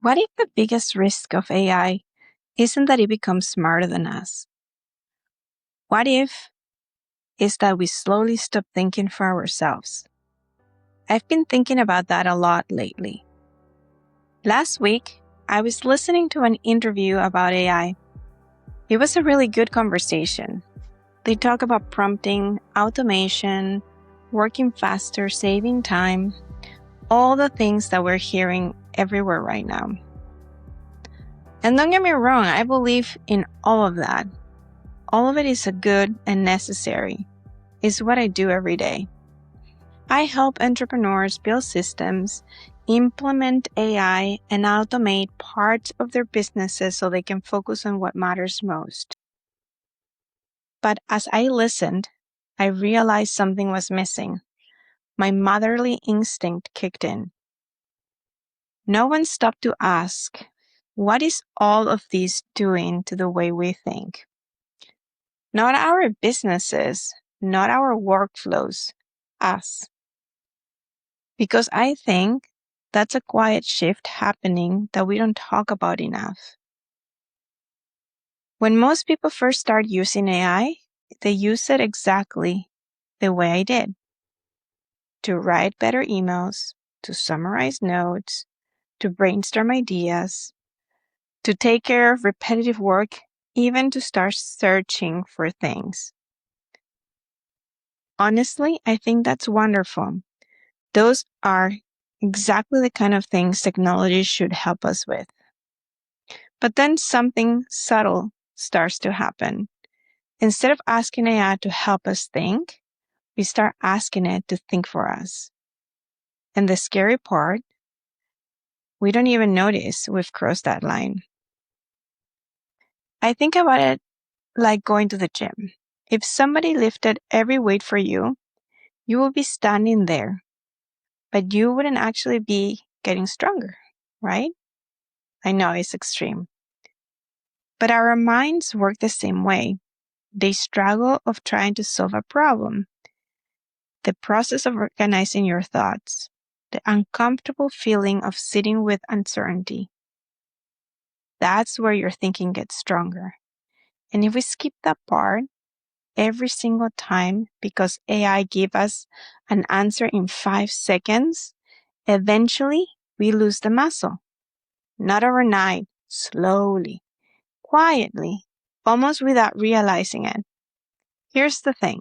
What if the biggest risk of AI isn't that it becomes smarter than us? What if is that we slowly stop thinking for ourselves? I've been thinking about that a lot lately. Last week, I was listening to an interview about AI. It was a really good conversation. They talk about prompting, automation, working faster, saving time, all the things that we're hearing everywhere right now. And don't get me wrong, I believe in all of that. All of it is good and necessary. It's what I do every day. I help entrepreneurs build systems, implement AI, and automate parts of their businesses so they can focus on what matters most. But as I listened, I realized something was missing. My motherly instinct kicked in. No one stopped to ask, what is all of this doing to the way we think? Not our businesses, not our workflows, us. Because I think that's a quiet shift happening that we don't talk about enough. When most people first start using AI, they use it exactly the way I did. To write better emails, to summarize notes, to brainstorm ideas, to take care of repetitive work, even to start searching for things. Honestly, I think that's wonderful. Those are exactly the kind of things technology should help us with. But then something subtle starts to happen. Instead of asking AI to help us think, we start asking it to think for us. And the scary part, we don't even notice we've crossed that line. I think about it like going to the gym. If somebody lifted every weight for you, you would be standing there, but you wouldn't actually be getting stronger, right? I know it's extreme. But our minds work the same way. They struggle of trying to solve a problem. The process of organizing your thoughts, the uncomfortable feeling of sitting with uncertainty. That's where your thinking gets stronger. And if we skip that part every single time because AI gives us an answer in 5 seconds, eventually we lose the muscle. Not overnight, slowly, quietly, almost without realizing it. Here's the thing.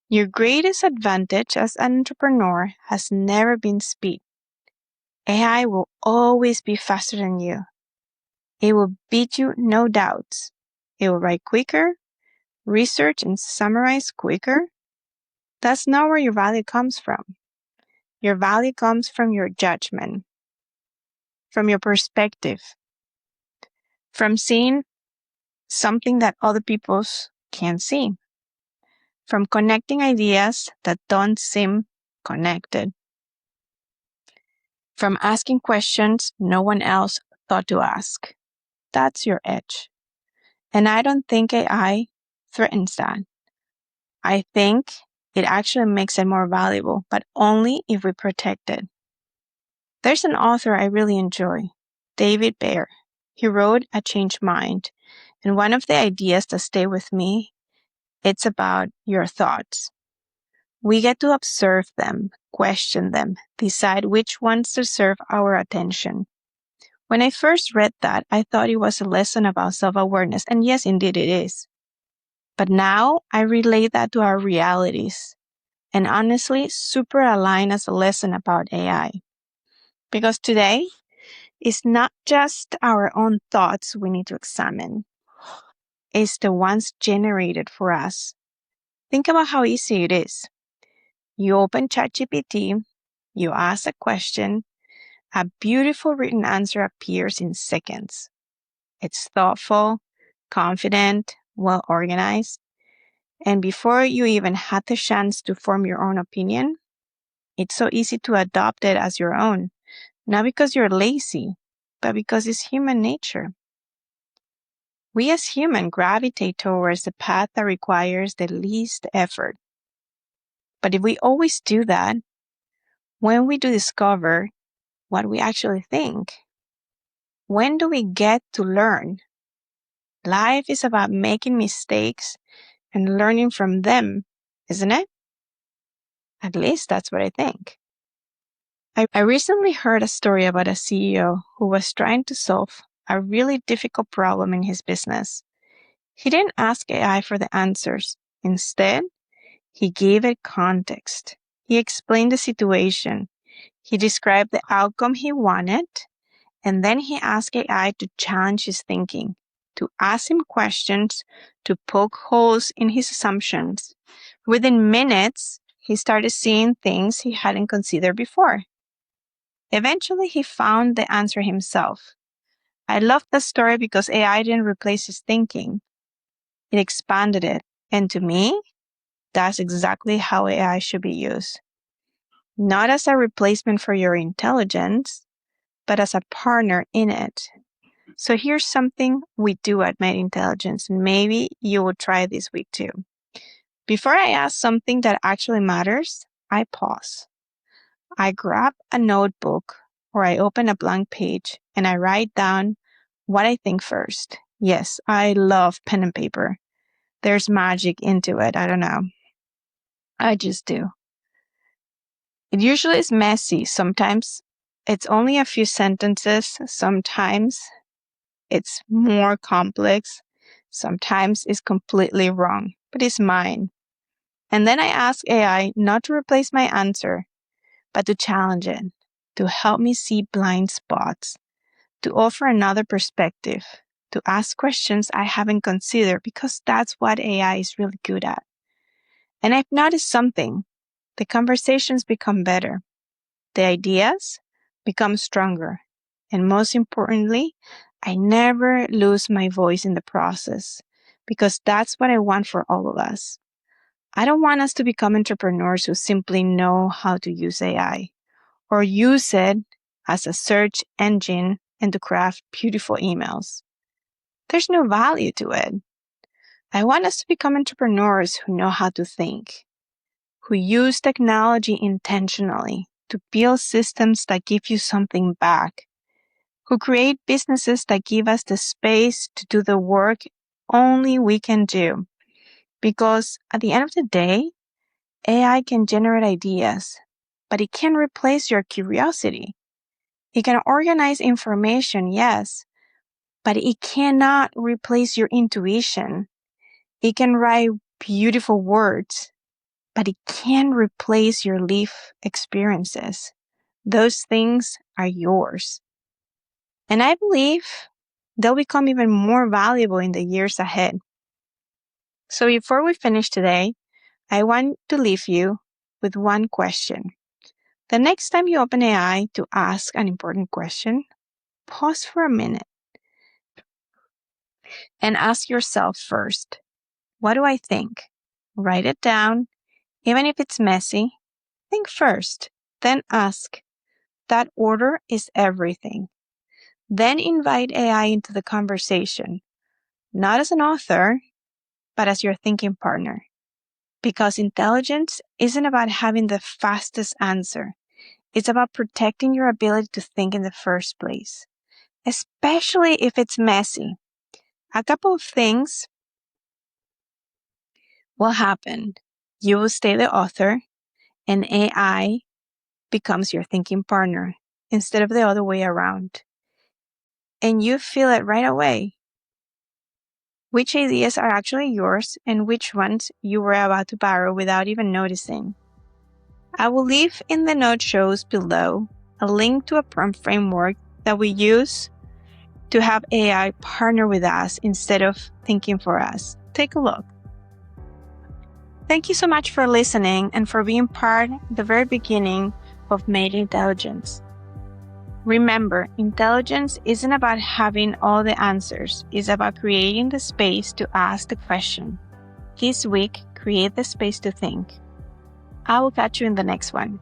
Your greatest advantage as an entrepreneur has never been speed. AI will always be faster than you. It will beat you, no doubts. It will write quicker, research and summarize quicker. That's not where your value comes from. Your value comes from your judgment, from your perspective, from seeing something that other people can't see, from connecting ideas that don't seem connected, from asking questions no one else thought to ask. That's your edge. And I don't think AI threatens that. I think it actually makes it more valuable, but only if we protect it. There's an author I really enjoy, David Baer. He wrote A Changed Mind, and one of the ideas that stay with me, it's about your thoughts. We get to observe them, question them, decide which ones deserve our attention. When I first read that, I thought it was a lesson about self-awareness, and yes, indeed it is. But now I relate that to our realities, and honestly, super aligned as a lesson about AI. Because today, it's not just our own thoughts we need to examine. It's the ones generated for us. Think about how easy it is. You open ChatGPT, you ask a question, a beautiful written answer appears in seconds. It's thoughtful, confident, well organized. And before you even had the chance to form your own opinion, it's so easy to adopt it as your own. Not because you're lazy, but because it's human nature. We as humans gravitate towards the path that requires the least effort. But if we always do that, when we do discover what we actually think, When do we get to learn? Life is about making mistakes and learning from them, isn't it? At least that's what I think. I recently heard a story about a CEO who was trying to solve a really difficult problem in his business. He didn't ask AI for the answers. Instead, he gave it context. He explained the situation. He described the outcome he wanted, and then he asked AI to challenge his thinking, to ask him questions, to poke holes in his assumptions. Within minutes, he started seeing things he hadn't considered before. Eventually, he found the answer himself. I love the story because AI didn't replace his thinking. It expanded it. And to me, that's exactly how AI should be used. Not as a replacement for your intelligence, but as a partner in it. So here's something we do at Made Intelligence. Maybe you will try this week too. Before I ask something that actually matters, I pause. I grab a notebook or I open a blank page and I write down what I think first. Yes, I love pen and paper. There's magic into it. I don't know. I just do. It usually is messy. Sometimes it's only a few sentences. Sometimes it's more complex. Sometimes it's completely wrong, but it's mine. And then I ask AI not to replace my answer, but to challenge it, to help me see blind spots, to offer another perspective, to ask questions I haven't considered because that's what AI is really good at. And I've noticed something. The conversations become better. The ideas become stronger. And most importantly, I never lose my voice in the process because that's what I want for all of us. I don't want us to become entrepreneurs who simply know how to use AI or use it as a search engine and to craft beautiful emails. There's no value to it. I want us to become entrepreneurs who know how to think, who use technology intentionally to build systems that give you something back, who create businesses that give us the space to do the work only we can do. Because at the end of the day, AI can generate ideas, but it can't replace your curiosity. It can organize information, yes, but it cannot replace your intuition. It can write beautiful words, but it can't replace your life experiences. Those things are yours. And I believe they'll become even more valuable in the years ahead. So before we finish today, I want to leave you with one question. The next time you open AI to ask an important question, pause for a minute and ask yourself first, what do I think? Write it down. Even if it's messy, think first, then ask. That order is everything. Then invite AI into the conversation, not as an author, but as your thinking partner. Because intelligence isn't about having the fastest answer. It's about protecting your ability to think in the first place, especially if it's messy. A couple of things will happen. You will stay the author, and AI becomes your thinking partner instead of the other way around. And you feel it right away. Which ideas are actually yours and which ones you were about to borrow without even noticing. I will leave in the note shows below a link to a prompt framework that we use to have AI partner with us instead of thinking for us. Take a look. Thank you so much for listening and for being part at the very beginning of Made Intelligence. Remember, intelligence isn't about having all the answers. It's about creating the space to ask the question. This week, create the space to think. I will catch you in the next one.